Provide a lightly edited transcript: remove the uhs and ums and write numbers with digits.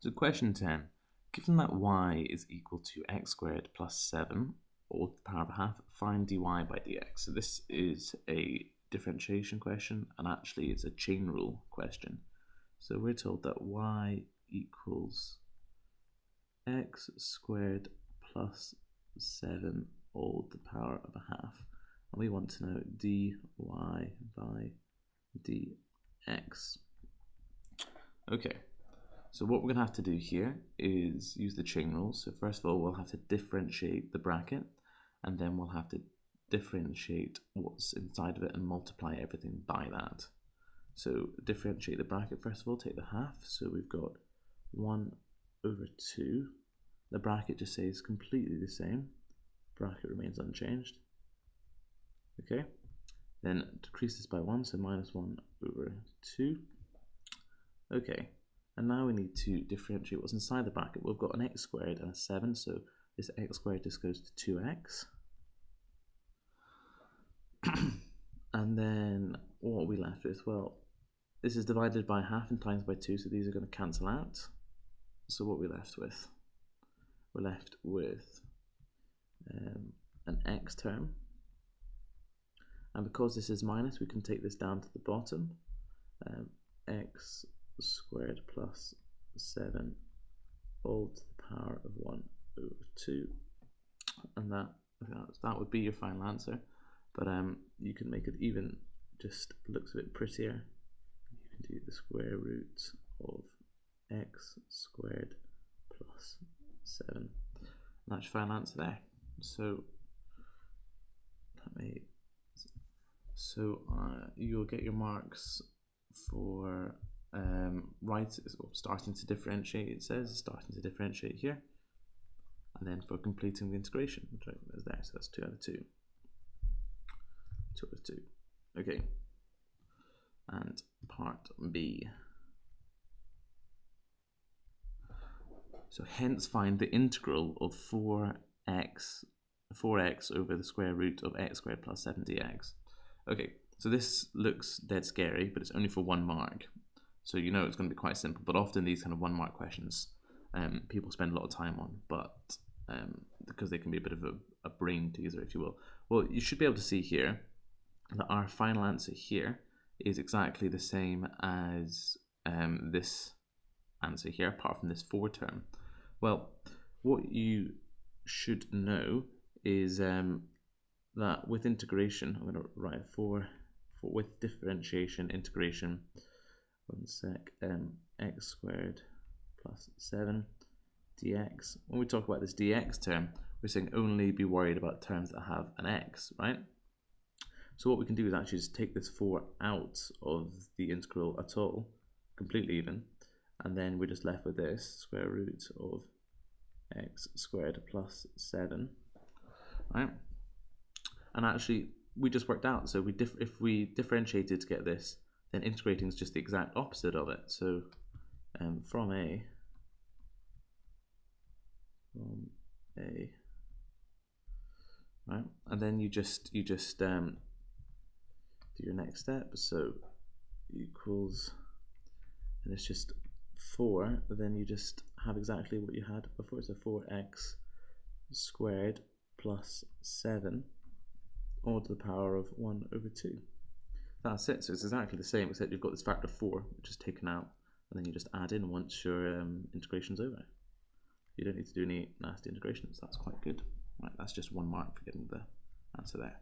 So question 10, given that y is equal to x squared plus 7, all to the power of a half, find dy by dx. So this is a differentiation question, and actually it's a chain rule question. So we're told that y equals x squared plus 7 all to the power of a half. And we want to know dy by dx. Okay. So what we're going to have to do here is use the chain rule. So first of all, we'll have to differentiate the bracket, and then we'll have to differentiate what's inside of it and multiply everything by that. So differentiate the bracket first of all, take the half. So we've got 1 over 2. The bracket just stays completely the same. Bracket remains unchanged. Okay. Then decrease this by 1, so minus 1 over 2. Okay. And now we need to differentiate what's inside the bracket. We've got an x squared and a 7, so this x squared just goes to 2x. And then what are we left with? Well, this is divided by half and times by 2, so these are going to cancel out. So what are we left with? We're left with an x term. And because this is minus, we can take this down to the bottom. X squared plus 7 all to the power of 1 over 2, and that would be your final answer. But you can make it even just looks a bit prettier. You can do the square root of x squared plus 7. That's your final answer there. So you'll get your marks for starting to differentiate. It says starting to differentiate here, and then for completing the integration, which is there. So that's 2 out of 2. 2 out of 2. Okay. And part B. So hence find the integral of 4x over the square root of x squared plus 7 dx. Okay, so this looks dead scary, but it's only for 1 mark. So you know it's going to be quite simple, but often these kind of 1 mark questions people spend a lot of time on, but because they can be a bit of a brain teaser, if you will. Well, you should be able to see here that our final answer here is exactly the same as this answer here, apart from this 4 term. Well, what you should know is that with integration, I'm going to write with differentiation, integration, 1 sec, x squared plus 7 dx. When we talk about this dx term, we're saying only be worried about terms that have an x, right? So what we can do is actually just take this 4 out of the integral at all, completely even, and then we're just left with this square root of x squared plus 7, right? And actually, we just worked out, so if we differentiated to get this, then integrating is just the exact opposite of it. So from A, right? And then you just do your next step. So equals, and it's just 4. Then you just have exactly what you had before. So 4x squared plus 7 all to the power of 1 over 2. That's it. So it's exactly the same, except you've got this factor 4, which is taken out, and then you just add in once your integration's over. You don't need to do any nasty integrations. That's quite good. Right, that's just 1 mark for getting the answer there.